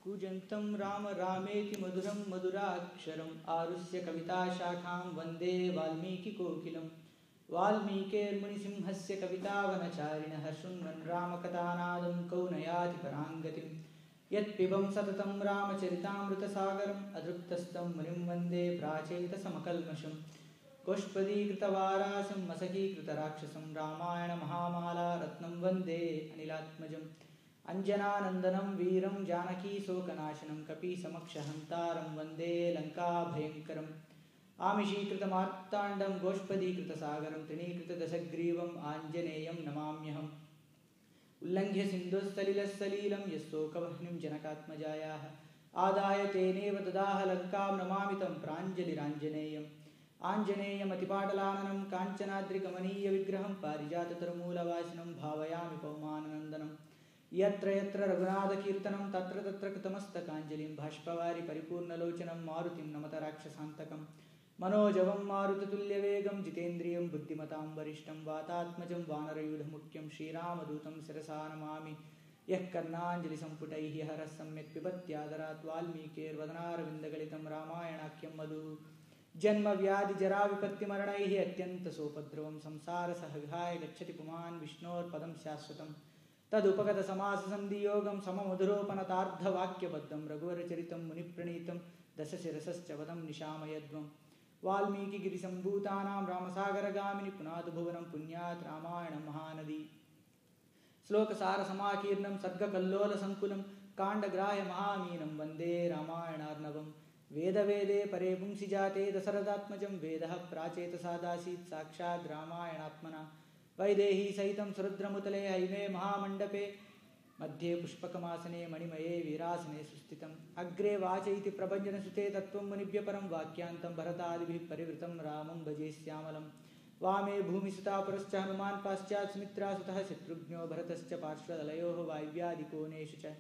कूजन्तं राम रामेति मधुरं मधुराक्षरम् आरुह्य कविताशाखां वन्दे वाल्मीकिकोकिलं वाल्मीकेर्मुनिसिंहस्य कवितावनचारिणः शृण्वन् रामकथानादं कौनयाति पराङ्गतिं यत्पिबं सततं रामचरितामृतसागरम् अदृप्तस्तं मुनिं वन्दे प्राचेतसमकल्मषम् गोष्पदीकृतवारासं मसकीकृतराक्षसं रामायणमहामाला रत्नं वन्दे अनिलात्मजम् अंजनानंदनं वीरं जानकीशोकनाशनं कपीसमक्षहन्तारं वन्दे लङ्काभयङ्करम् आमिषीकृतमार्ताण्डं गोष्पदीकृतसागरं तृणीकृतदशग्रीवम् आञ्जनेयं नमाम्यहम् उल्लङ्घ्य सिन्धुस्सलिलस्सलीलं यस्सोकवह्निं जनकात्मजायाः आदाय तेनेव ददाह लङ्कां नमामि तं प्राञ्जलिराञ्जनेयम् आञ्जनेयमतिपाटलाननं काञ्चनाद्रिकमनीयविग्रहं पारिजाततरुमूलवासिनं भावयामि पौमाननन्दनम् यत्र यत्र रघुनाथकीर्तनं तत्र तत्र कृतमस्तकाञ्जलिं बाष्पवारि परिपूर्णलोचनं मारुतिं नमत राक्षसान्तकं मनोजवं मारुततुल्यवेगं जितेन्द्रियं बुद्धिमतां वरिष्ठं वातात्मजं वानरयूथमुख्यं श्रीरामदूतं शिरसा नमामि यः कर्णाञ्जलिसम्पुटैः हरः सम्यक् पिबत्यादरात् वाल्मीकेर्वदनारविन्दगलितं रामायणाख्यं मधु जन्मव्याधिजराविपत्तिमरणैः अत्यन्तसोपद्रवं संसारसहविहाय गच्छति पुमान् विष्णोर्पदं शाश्वतम् तदुपगतसमाससन्धियोगं सममधुरोपनतार्धवाक्यबद्धं रघुवरचरितं मुनिप्रणीतं दशशिरसश्च वदं निशामयध्वं वाल्मीकिगिरिसम्भूतानां रामसागरगामिनि पुनातु भुवनं पुण्यात् रामायणं महानदी श्लोकसारसमाकीर्णं सर्गकल्लोलसङ्कुलं काण्डग्राह्यमहामीनं वन्दे रामायणार्णवं वेदवेदे परे पुंसि जाते दशरथात्मजं वेदः प्राचेतसादासीत् साक्षात् रामायणात्मना वैदेही सहितं सुरुद्रमुतले हैमे महामण्डपे मध्ये पुष्पकमासने मणिमये वीरासने सुस्थितम् अग्रे वाच इति प्रभञ्जनसुते तत्त्वं मुनिभ्य परं वाक्यान्तं भरतादिभिः परिवृतं रामं भजे श्यामलं वामे भूमिसुता पुरश्च हनुमान् पाश्चात् सुमित्रासुतः शत्रुघ्नो भरतश्च पार्श्वदलयोः वायव्यादिकोणेषु च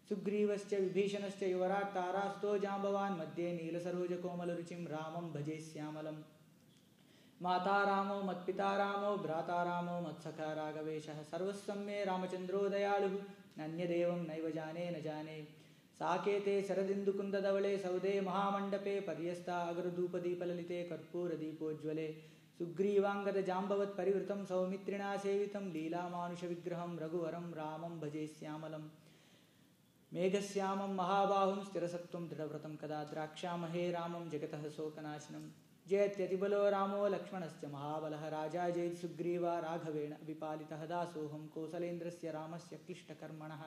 सुग्रीवश्च विभीषणश्च युवराट् तारासुतो जाम्बवान् मध्ये नीलसरोजकोमलरुचिं रामं भजे श्यामलम् माता रामो मत्पिता रामो भ्राता रामो मत्सखा राघवेशः सर्वस्वं मे रामचन्द्रो दयालुः नन्यदेवं नैव जाने न जाने साकेते शरदिन्दुकुन्दधवले सौदे महामण्डपे पर्यस्ता अग्रधूपदीपललिते कर्पूरदीपोज्ज्वले सुग्रीवाङ्गदजाम्बवत् परिवृतं सौमित्रिणा सेवितं लीलामानुषविग्रहं रघुवरं रामं भजे श्यामलम् मेघश्यामं महाबाहुं स्थिरसत्त्वं दृढव्रतं कदा द्राक्षामहे रामं जगतः शोकनाशनम् जयत्यतिबलो रामो लक्ष्मणश्च महाबलः राजा जयति सुग्रीवा राघवेण विपालितः दासोऽहं कौसलेन्द्रस्य रामस्य क्लिष्टकर्मणः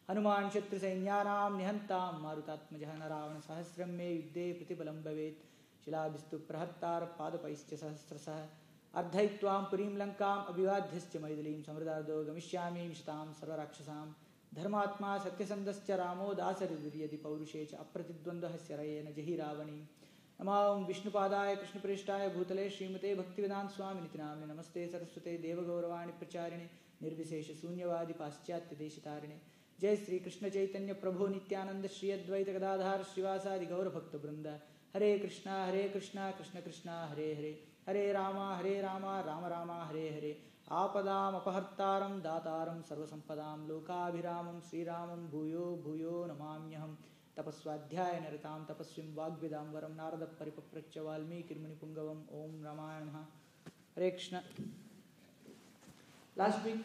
हनुमान् शत्रुसैन्यानां निहन्तां मारुतात्मजः न रावणसहस्रं मे युद्धे प्रतिबलं भवेत् शिलाभिस्तु प्रहत्तारपादपैश्च सहस्रशः अर्धयित्वां पुरीं लङ्काम् अभिवाद्यश्च मैथिलीं समृद्धार्दो गमिष्यामि मिषतां सर्वराक्षसां धर्मात्मा सत्यसन्धश्च रामो दासरिर्यदि पौरुषे च अप्रतिद्वन्द्वः शरयेन जहि रावणीं नमां विष्णुपादाय कृष्णप्रेष्ठाय भूतले श्रीमते भक्तिवेदान्त स्वामिनिति नाम्ने नमस्ते सरस्वते देवगौरवाणि प्रचारिणे निर्विशेष शून्यवादि पाश्चात्य देशतारिणे जय श्री कृष्ण चैतन्य प्रभु नित्यानंद श्री अद्वैत गदाधार श्रीवासादि गौरभक्त वृंद हरे कृष्णा कृष्ण कृष्ण हरे हरे हरे राम राम राम हरे हरे आपदामपहर्तारं दातारं सर्वसंपदां लोकाभिरामं श्रीरामं भूयो भूयो नमाम्यहम् तपस्वाध्याय निरतां तपस्विं वाग्विदां वरं नारद परिपप्रच्छ वाल्मीकिर्मुनिपुङ्गवम् ओम रामाय नमः हरे Krishna. Last week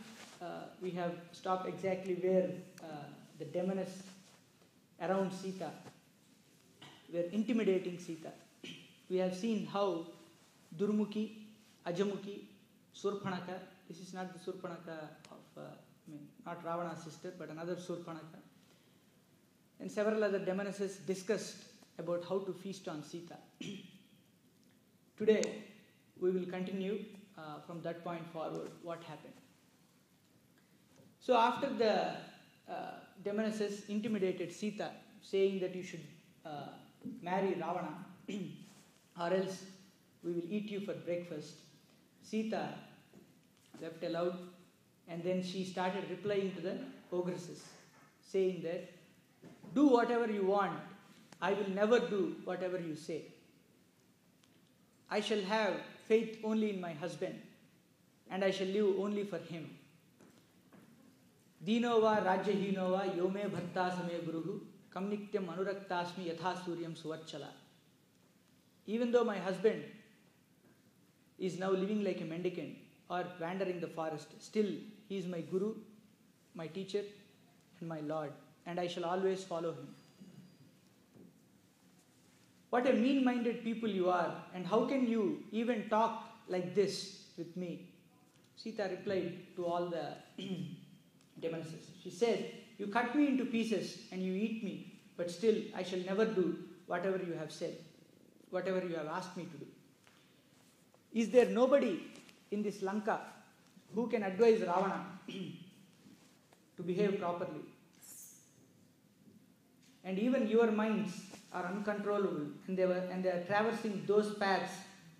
we have stopped exactly where the demons around Sita were intimidating Sita. We have seen how Durmukhi, Ajamukhi, Surpanaka, this is not the Surpanaka of not Ravana's sister but another Surpanaka, and several other demonesses discussed about how to feast on Sita. Today we will continue from that point forward what happened. So after the demonesses intimidated Sita saying that you should marry Ravana or else we will eat you for breakfast, Sita wept aloud and then she started replying to the ogresses saying that do whatever you want, I will never do whatever you say. I shall have faith only in my husband and I shall live only for him. दीनो वा राज्यहीनो वा यो मे भर्ता समे गुरुः kam nityam anuraktasmi yatha suryam suvarchala. Even though my husband is now living like a mendicant or wandering the forest, still he is my guru, my teacher and my Lord, and I shall always follow him. What a mean-minded people you are, and how can you even talk like this with me? Sita replied to all the demonesses. She said, you cut me into pieces and you eat me, but still I shall never do whatever you have said, whatever you have asked me to do. Is there nobody in this Lanka who can advise Ravana to behave properly? And even your minds are uncontrollable, and they are traversing those paths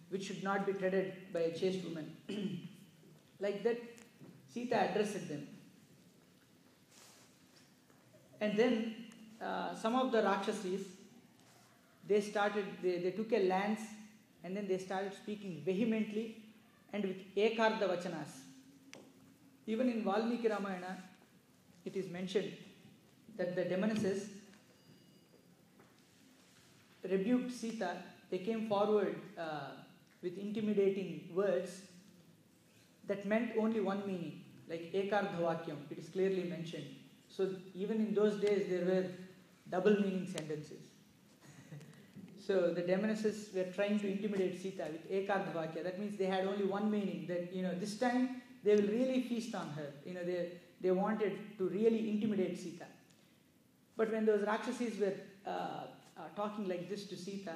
which should not be treaded by a chaste woman. Like that, Sita addressed them. And then some of the Rakshasis, they took a lance and then they started speaking vehemently and with ekardha vachanas. Even in Valmiki Ramayana, it is mentioned that the demonesses rebuked Sita. They came forward with intimidating words that meant only one meaning, like ekardha vakyam. It is clearly mentioned. So even in those days, there were double meaning sentences. So the demonesses were trying to intimidate Sita with ekardha vakya. That means they had only one meaning, that this time they will really feast on her. They wanted to really intimidate Sita. But when those Rakshasis were talking like this to Sita,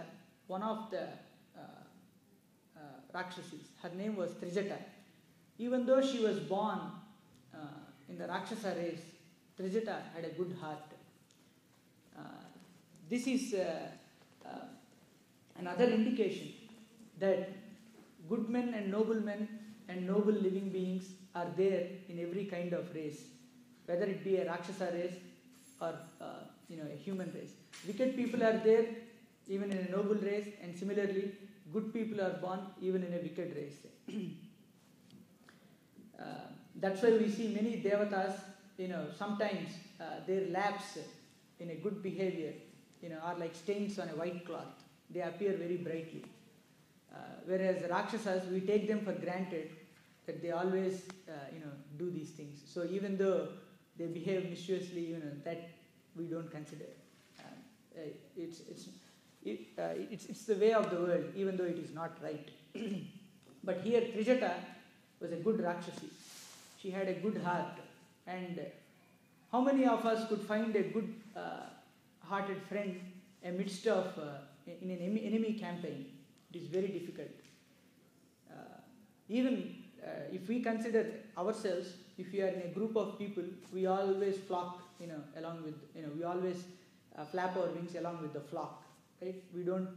one of the Rakshasis, her name was Trijata. Even though she was born in the Rakshasa race, Trijata had a good heart. This is another indication that good men and noble living beings are there in every kind of race, whether it be a Rakshasa race or a human race. Wicked people are there even in a noble race, and similarly, good people are born even in a wicked race. That's why we see many devatas, sometimes their laps in a good behavior, are like stains on a white cloth. They appear very brightly. Whereas Rakshasas, we take them for granted that they always, do these things. So even though they behave mischievously, that we don't consider. It's the way of the world, even though it is not right. But here Trijata was a good Rakshasi. She had a good heart. And how many of us could find a good hearted friend amidst of in an enemy campaign? It is very difficult. Even if we consider ourselves, if we are in a group of people, we always flock, along with, we always flap our wings along with the flock, right? We don't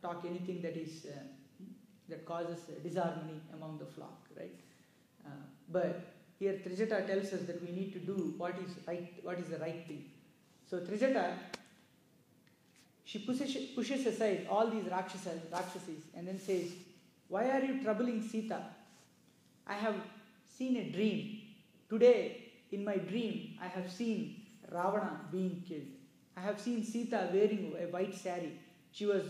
talk anything that is that causes disharmony among the flock, right? But here Trijata tells us that we need to do what is the right thing. So Trijata, she pushes aside all these Rakshasis and then says, why are you troubling Sita? I have seen a dream. Today, in my dream, I have seen Ravana being killed. I have seen Sita wearing a white sari. She was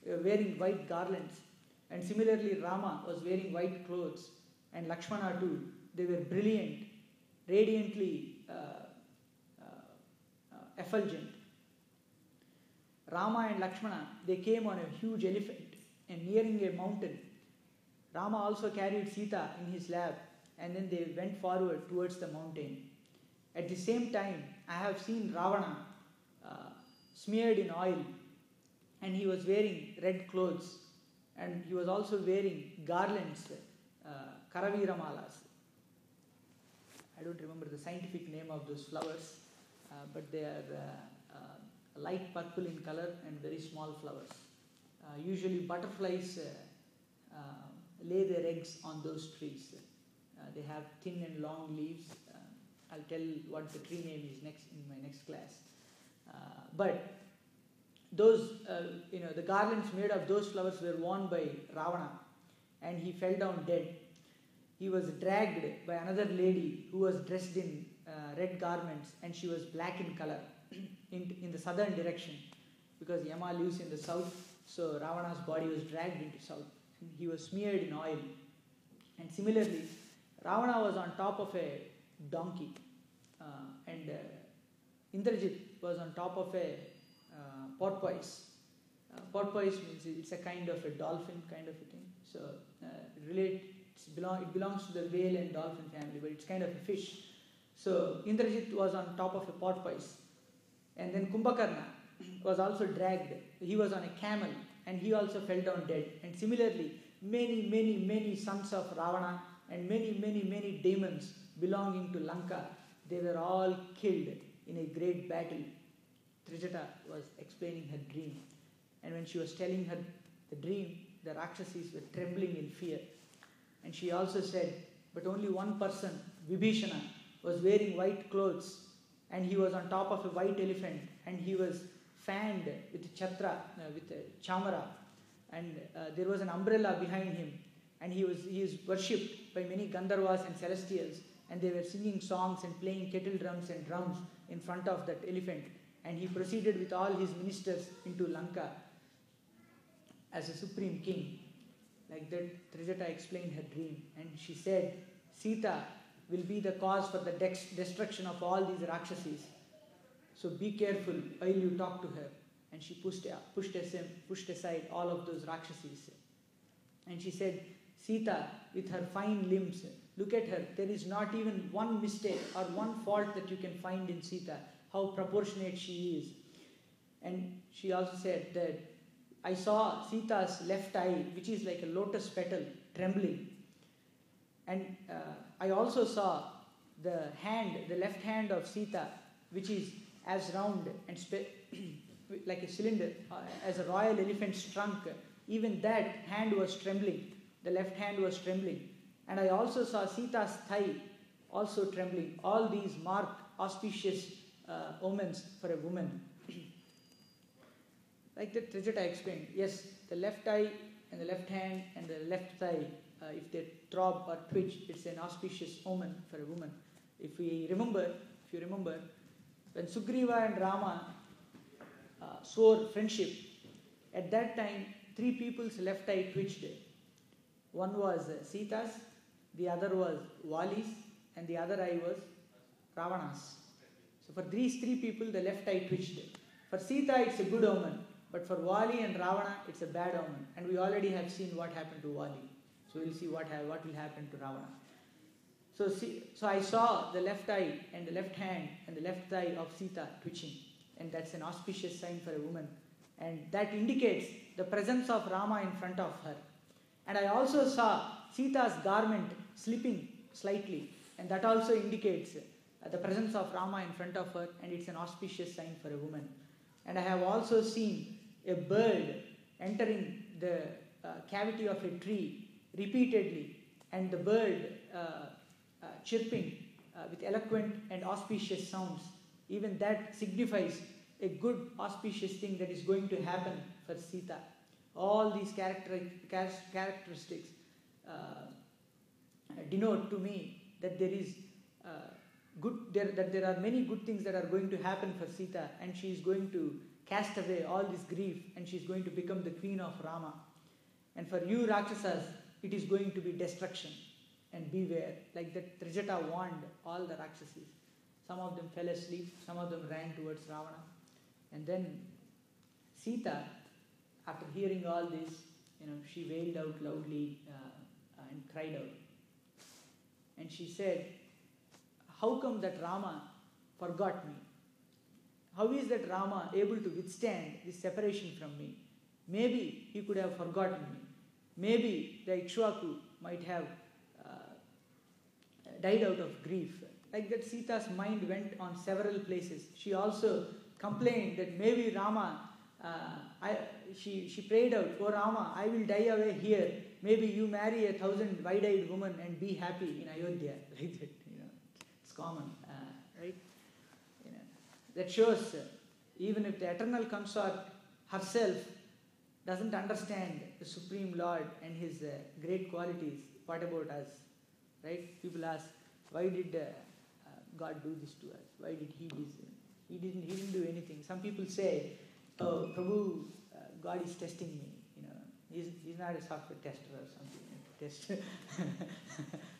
wearing white garlands. And similarly, Rama was wearing white clothes. And Lakshmana too. They were brilliant, radiantly effulgent. Rama and Lakshmana, they came on a huge elephant and nearing a mountain. Rama also carried Sita in his lap, and then they went forward towards the mountain. At the same time, I have seen Ravana smeared in oil, and he was wearing red clothes, and he was also wearing garlands, Karaviramalas. I don't remember the scientific name of those flowers, but they are light purple in color and very small flowers. Usually butterflies lay their eggs on those trees. They have thin and long leaves. I'll tell what the tree name is next in my next class. But those, the garlands made of those flowers were worn by Ravana, and he fell down dead. He was dragged by another lady who was dressed in red garments, and she was black in color. in the southern direction, because Yama lives in the south. So Ravana's body was dragged into south. And he was smeared in oil. And similarly, Ravana was on top of a donkey, and Indrajit was on top of a porpoise. Porpoise means it's a kind of a dolphin kind of a thing. So it belongs to the whale and dolphin family, but it's kind of a fish. So Indrajit was on top of a porpoise. And then Kumbhakarna was also dragged. He was on a camel and he also fell down dead. And similarly, many sons of Ravana and many demons belonging to Lanka, they were all killed in a great battle. Trijata was explaining her dream. And when she was telling her the dream, the Rakshasas were trembling in fear. And she also said, but only one person, Vibhishana, was wearing white clothes, and he was on top of a white elephant, and he was fanned with a chatra, with a chamara, and there was an umbrella behind him, and he is worshipped by many Gandharvas and Celestials, and they were singing songs and playing kettle drums and drums in front of that elephant, and he proceeded with all his ministers into Lanka as a supreme king. Like that, Trijata explained her dream, and she said, Sita will be the cause for the destruction of all these Rakshasas. So be careful while you talk to her. And she pushed aside all of those Rakshasas. And she said, Sita, with her fine limbs, look at her. There is not even one mistake or one fault that you can find in Sita. How proportionate she is. And she also said that I saw Sita's left eye, which is like a lotus petal, trembling. And I also saw the left hand of Sita, which is as round and like a cylinder, as a royal elephant's trunk. Even that hand was trembling. The left hand was trembling. And I also saw Sita's thigh also trembling. All these mark auspicious omens for a woman. Like that Trijata explained, yes, the left eye and the left hand and the left thigh, if they throb or twitch, it's an auspicious omen for a woman. If you remember, when Sugriva and Rama swore friendship, at that time, 3 people's left eye twitched. One was Sita's, the other was Vali's, and the other eye was Ravana's. So for these 3 people, the left eye twitched. For Sita, it's a good omen. But for Vali and Ravana, it's a bad omen. And we already have seen what happened to Vali. So we'll see what will happen to Ravana. So I saw the left eye and the left hand and the left thigh of Sita twitching. And that's an auspicious sign for a woman. And that indicates the presence of Rama in front of her. And I also saw Sita's garment slipping slightly. And that also indicates the presence of Rama in front of her. And it's an auspicious sign for a woman. And I have also seen a bird entering the cavity of a tree repeatedly, and the bird chirping with eloquent and auspicious sounds. Even that signifies a good auspicious thing that is going to happen for Sita. All these characteristics denote to me that there are many good things that are going to happen for Sita, and she is going to cast away all this grief, and she is going to become the queen of Rama. And for you Rakshasas, it is going to be destruction, and beware. Like that Trijata warned all the Rakshasas. Some of them fell asleep, some of them ran towards Ravana. And then Sita, after hearing all this, she wailed out loudly and cried out. And she said, how come that Rama forgot me? How is that Rama able to withstand this separation from me? Maybe he could have forgotten me. Maybe the Ikshvaku might have died out of grief. Like that, Sita's mind went on several places. She also complained that maybe Rama, she prayed out, oh Rama, I will die away here. Maybe you marry 1,000 wide-eyed women and be happy in Ayodhya. Like that, it's common, right? That shows even if the eternal consort herself doesn't understand the Supreme Lord and His great qualities, what about us? Right? People ask, why did God do this to us? Why did He do this? He didn't do anything. Some people say, "Oh, Prabhu, God is testing me. He's not a software tester or something. Test."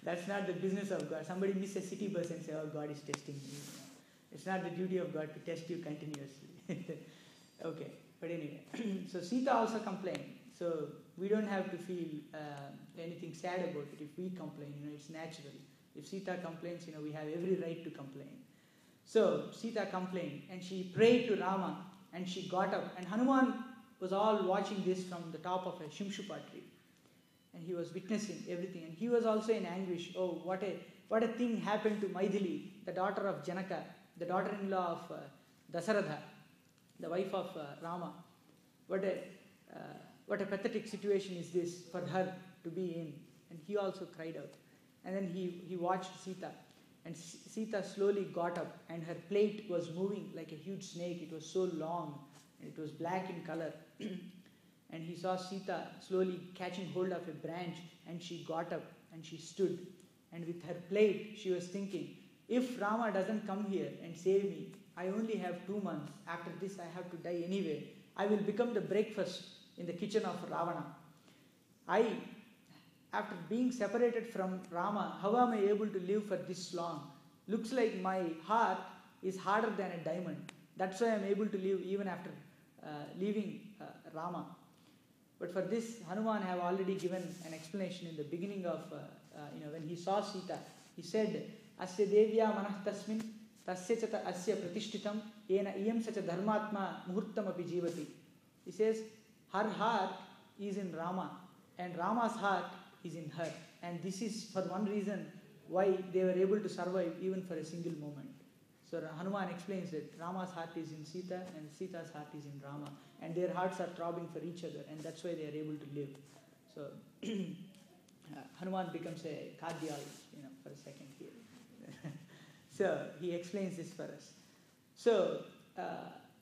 That's not the business of God. Somebody miss a city bus and say, "Oh, God is testing me." It's not the duty of God to test you continuously. Okay, but anyway, so Sita also complained. So we don't have to feel anything sad about it if we complain. It's natural. If Sita complains, we have every right to complain. So Sita complained and she prayed to Rama and she got up. And Hanuman was all watching this from the top of a Shimshupa tree. And he was witnessing everything. And he was also in anguish. Oh, what a thing happened to Maithili, the daughter of Janaka, the daughter-in-law of Dasaratha, the wife of Rama. What a pathetic situation is this for her to be in. And he also cried out. And then he watched Sita. And Sita slowly got up and her plate was moving like a huge snake. It was so long and it was black in color. And he saw Sita slowly catching hold of a branch and she got up and she stood. And with her plate, she was thinking, if Rama doesn't come here and save me, I only have 2 months. After this, I have to die anyway. I will become the breakfast in the kitchen of Ravana. After being separated from Rama, how am I able to live for this long? Looks like my heart is harder than a diamond. That's why I am able to live even after leaving Rama. But for this, Hanuman have already given an explanation in the beginning of, when he saw Sita. He said, Asya devya manah tasmin, tasya chata asya pratishtitam, ena iyam sacha dharmatma muhurtam api jivati. He says, her heart is in Rama and Rama's heart is in her. And this is for one reason why they were able to survive even for a single moment. So Hanuman explains that Rama's heart is in Sita and Sita's heart is in Rama. And their hearts are throbbing for each other and that's why they are able to live. So Hanuman becomes a cardiologist, for a second here. So he explains this for us. So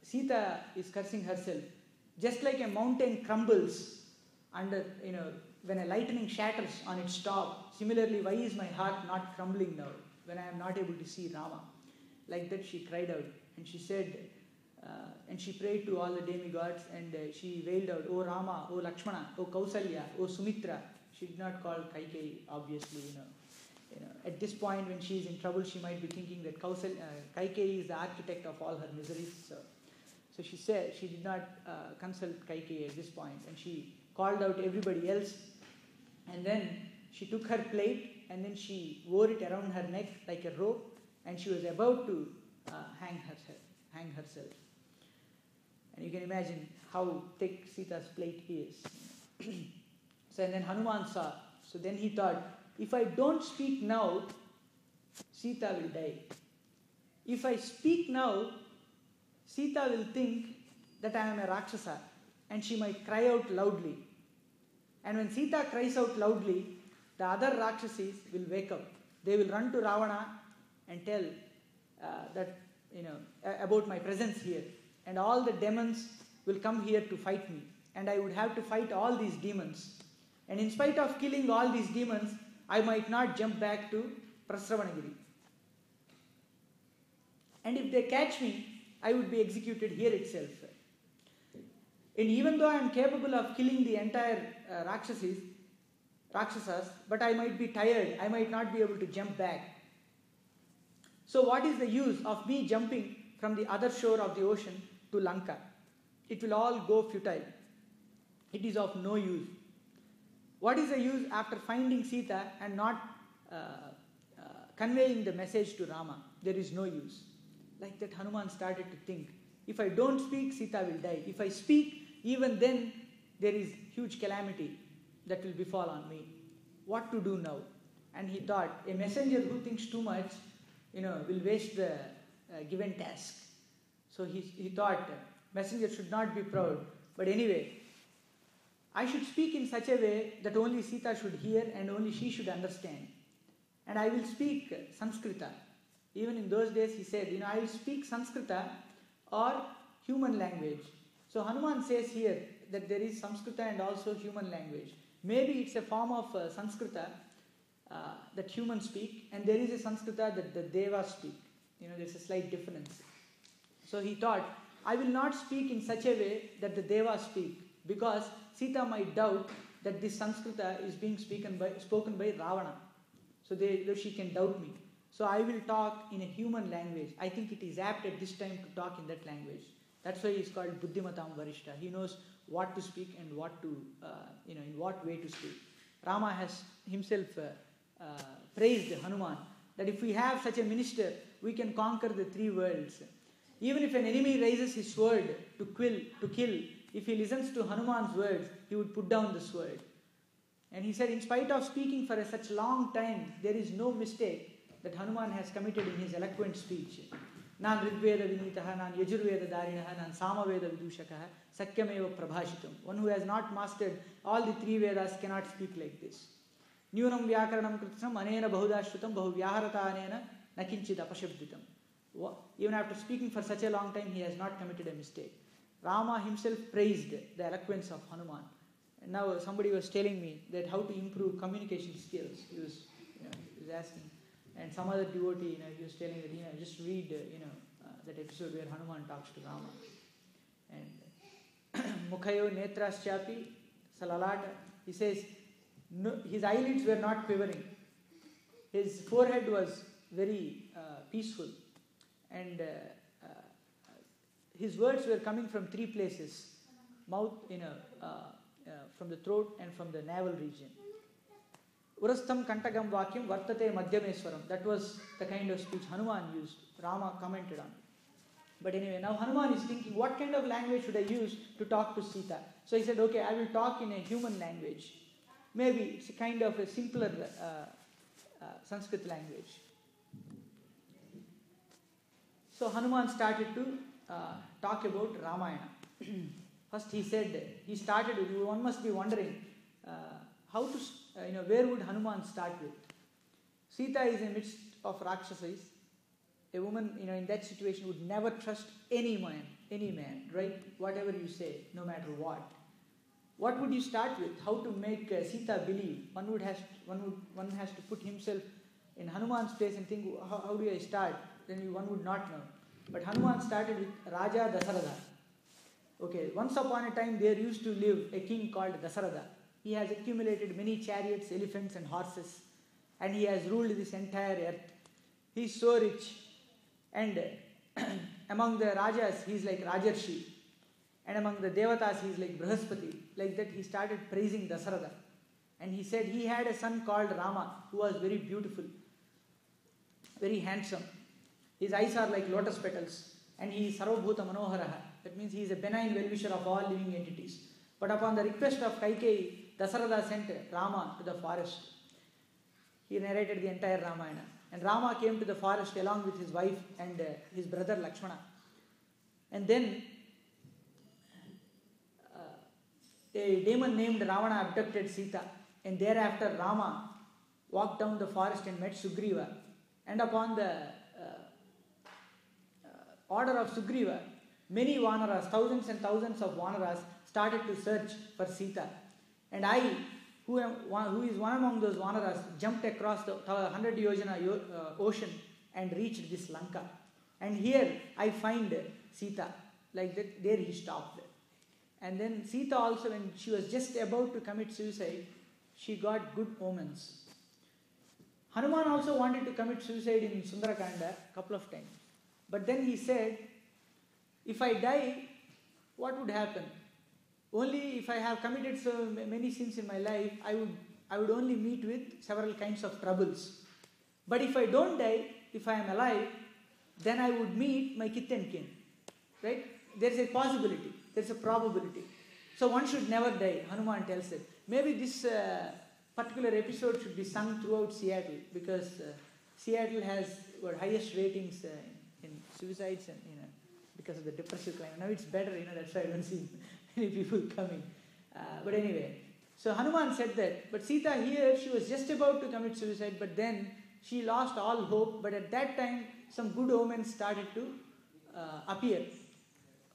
Sita is cursing herself. Just like a mountain crumbles under, when a lightning shatters on its top, similarly, why is my heart not crumbling now when I am not able to see Rama? Like that she cried out and she said, and she prayed to all the demigods and she wailed out, "O Rama, O Lakshmana, O Kausalya, O Sumitra." She did not call Kaikeyi, obviously, At this point when she is in trouble, she might be thinking that Kaikeyi is the architect of all her miseries. So she said she did not consult Kaikeyi at this point and she called out everybody else. And then she took her plate and then she wore it around her neck like a rope and she was about to hang herself. And you can imagine how thick Sita's plate is. So and then Hanuman saw. So then he thought, if I don't speak now, Sita will die. If I speak now, Sita will think that I am a Rakshasa and she might cry out loudly. And when Sita cries out loudly, the other Rakshasis will wake up. They will run to Ravana and tell about my presence here. And all the demons will come here to fight me. And I would have to fight all these demons. And in spite of killing all these demons, I might not jump back to Prasravanagiri. And if they catch me, I would be executed here itself. And even though I am capable of killing the entire Rakshasas, but I might be tired, I might not be able to jump back. So what is the use of me jumping from the other shore of the ocean to Lanka? It will all go futile. It is of no use. What is the use after finding Sita and not conveying the message to Rama? There is no use. Like that, Hanuman started to think, if I don't speak, Sita will die. If I speak, even then there is huge calamity that will befall on me. What to do now? And he thought, a messenger who thinks too much, will waste the given task. So he thought, messenger should not be proud. But anyway, I should speak in such a way that only Sita should hear and only she should understand. And I will speak Sanskrita. Even in those days he said, I will speak Sanskrita or human language. So Hanuman says here that there is Sanskrita and also human language. Maybe it's a form of Sanskrita that humans speak, and there is a Sanskrita that the Devas speak. There's a slight difference. So he thought, I will not speak in such a way that the Devas speak, because Sita might doubt that this Sanskrita is being spoken by Ravana. So she can doubt me. So I will talk in a human language. I think it is apt at this time to talk in that language. That's why he is called Buddhimatam Varishta. He knows what to speak and what to, in what way to speak. Rama has himself praised Hanuman that if we have such a minister, we can conquer the three worlds. Even if an enemy raises his sword to kill, if he listens to Hanuman's words, he would put down the sword. And he said, in spite of speaking for such a long time, there is no mistake that Hanuman has committed in his eloquent speech. Nan Rigveda Vinitaha, Nan Yajurveda Darinaha, Nan Samaveda Vidushakaha, Sakyameva Prabhashitam. One who has not mastered all the three Vedas cannot speak like this. Nyunam Vyakaranam Kritisam, Anena Bahudashrutam, Bahu Vyaharata Anena, Nakinchid Apashabditam. Even after speaking for such a long time, he has not committed a mistake. Rama himself praised the eloquence of Hanuman. And now somebody was telling me that how to improve communication skills. He was asking. And some other devotee, he was telling that, just read, that episode where Hanuman talks to Rama. And Mukhayo Netraschapi Salalata, he says, no, his eyelids were not quivering. His forehead was very peaceful. And his words were coming from three places. Mouth, from the throat and from the navel region. Urastam Kantagam Vakyam Vartate Madhyameswaram. That was the kind of speech Hanuman used. Rama commented on it. But anyway, now Hanuman is thinking, what kind of language should I use to talk to Sita? So he said, okay, I will talk in a human language. Maybe it's a kind of a simpler Sanskrit language. So Hanuman started to talk about Ramayana. First he said, one must be wondering, how to, where would Hanuman start with? Sita is in the midst of Rakshasas. A woman, in that situation would never trust any man, right? Whatever you say, no matter what. What would you start with? How to make Sita believe? One has to put himself in Hanuman's place and think, how do I start? Then one would not know. But Hanuman started with Raja Dasaratha. Okay, once upon a time there used to live a king called Dasaratha. He has accumulated many chariots, elephants and horses, and he has ruled this entire earth. He is so rich, and among the Rajas he is like Rajarshi, and among the Devatas he is like Brihaspati. Like that he started praising Dasaratha. And he said he had a son called Rama who was very beautiful, very handsome. His eyes are like lotus petals, and he is Sarvabhuta Manoharaha. That means he is a benign well-wisher of all living entities. But upon the request of Kaikeyi, Dasaratha sent Rama to the forest. He narrated the entire Ramayana. And Rama came to the forest along with his wife and his brother Lakshmana. And then a demon named Ravana abducted Sita. And thereafter Rama walked down the forest and met Sugriva. And upon the order of Sugriva, many Vanaras, thousands and thousands of Vanaras, started to search for Sita. And I, who is one among those Vanaras, jumped across the 100 Yojana ocean and reached this Lanka. And here I find Sita. Like that, there he stopped. And then Sita also, when she was just about to commit suicide, she got good omens. Hanuman also wanted to commit suicide in Sundarakanda a couple of times. But then he said, if I die, what would happen? Only if I have committed so many sins in my life, I would only meet with several kinds of troubles. But if I don't die, if I am alive, then I would meet my kith and kin. Right? There is a possibility. There is a probability. So one should never die, Hanuman tells it. Maybe this particular episode should be sung throughout Seattle, because Seattle has highest ratings in suicides and because of the depressive climate. Now it's better, that's why I don't see many people coming. But anyway, so Hanuman said that. But Sita here, she was just about to commit suicide, but then she lost all hope. But at that time, some good omens started to appear.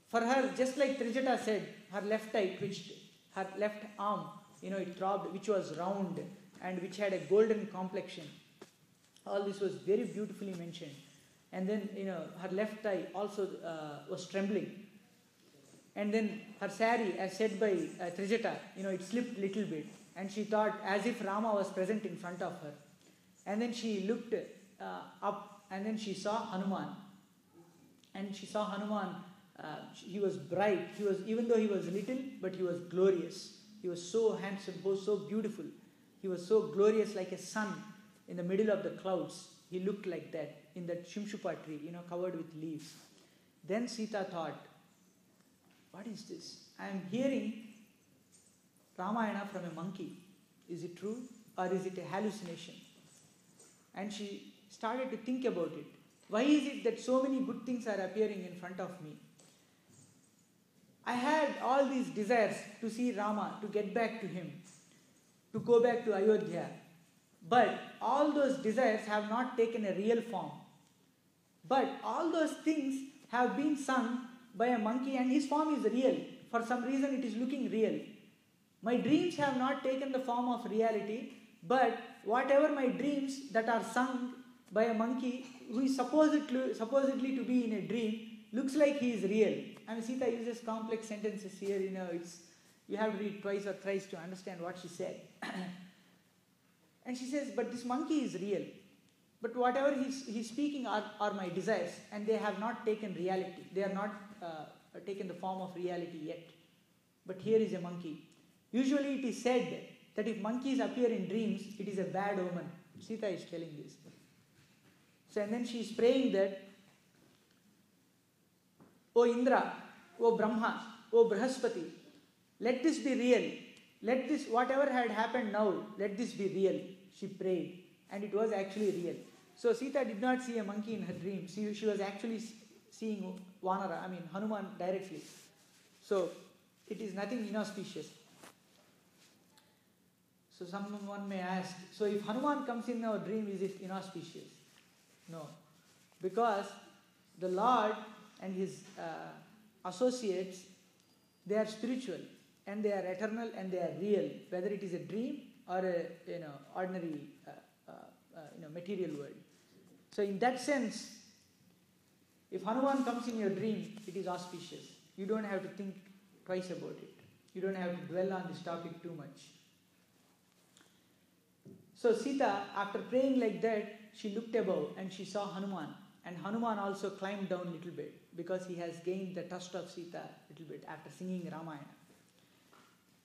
For her, just like Trijata said, her left eye twitched, her left arm, it throbbed, which was round and which had a golden complexion. All this was very beautifully mentioned. And then, her left eye also was trembling. And then her sari, as said by Trijata, it slipped little bit. And she thought as if Rama was present in front of her. And then she looked up, and then she saw Hanuman. And she saw Hanuman, he was bright. Even though he was little, but he was glorious. He was so handsome, he was so beautiful. He was so glorious, like a sun in the middle of the clouds. He looked like that in that Shimshupa tree, covered with leaves. Then Sita thought, what is this? I am hearing Ramayana from a monkey. Is it true, or is it a hallucination? And she started to think about it. Why is it that so many good things are appearing in front of me? I had all these desires to see Rama, to get back to him, to go back to Ayodhya. But all those desires have not taken a real form. But all those things have been sung by a monkey, and his form is real. For some reason it is looking real. My dreams have not taken the form of reality, but whatever my dreams that are sung by a monkey who is supposedly to be in a dream looks like he is real. And Sita uses complex sentences here. You have to read twice or thrice to understand what she said. And she says, but this monkey is real. But whatever he's speaking are my desires, and they have not taken reality. They are not taken the form of reality yet. But here is a monkey. Usually it is said that if monkeys appear in dreams, it is a bad omen. Sita is telling this. So, and then she is praying that, O Indra, O Brahma, O Brahaspati, let this be real. Let this, whatever had happened now, let this be real. She prayed, and it was actually real. So Sita did not see a monkey in her dream. She was actually seeing Hanuman directly. So it is nothing inauspicious. So someone may ask, so if Hanuman comes in our dream, is it inauspicious? No. Because the Lord and his associates, they are spiritual, and they are eternal, and they are real, whether it is a dream or a ordinary material world. So in that sense, if Hanuman comes in your dream, it is auspicious. You don't have to think twice about it. You don't have to dwell on this topic too much. So Sita, after praying like that, she looked above and she saw Hanuman. And Hanuman also climbed down a little bit, because he has gained the trust of Sita a little bit after singing Ramayana.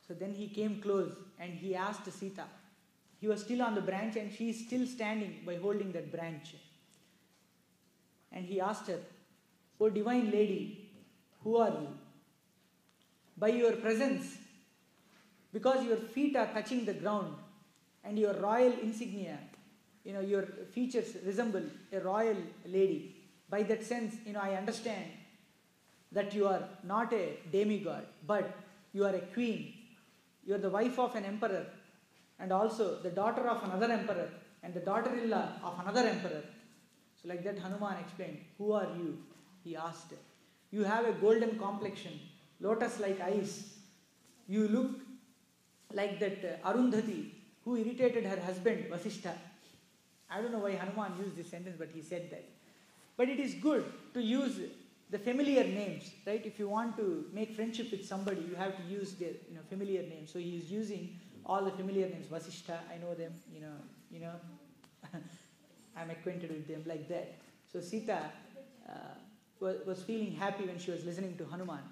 So then he came close and he asked Sita. He was still on the branch, and she is still standing by holding that branch. And he asked her, O divine lady, who are you? By your presence, because your feet are touching the ground and your royal insignia, your features resemble a royal lady. By that sense, I understand that you are not a demigod, but you are a queen. You are the wife of an emperor, and also the daughter of another emperor, and the daughter-in-law of another emperor. So like that, Hanuman explained, who are you? He asked. You have a golden complexion, lotus-like eyes. You look like that Arundhati, who irritated her husband, Vasishtha. I don't know why Hanuman used this sentence, but he said that. But it is good to use the familiar names, right? If you want to make friendship with somebody, you have to use their familiar names. So he is using all the familiar names. Vasishtha, I know them, I'm acquainted with them, like that. So Sita was feeling happy when she was listening to Hanuman.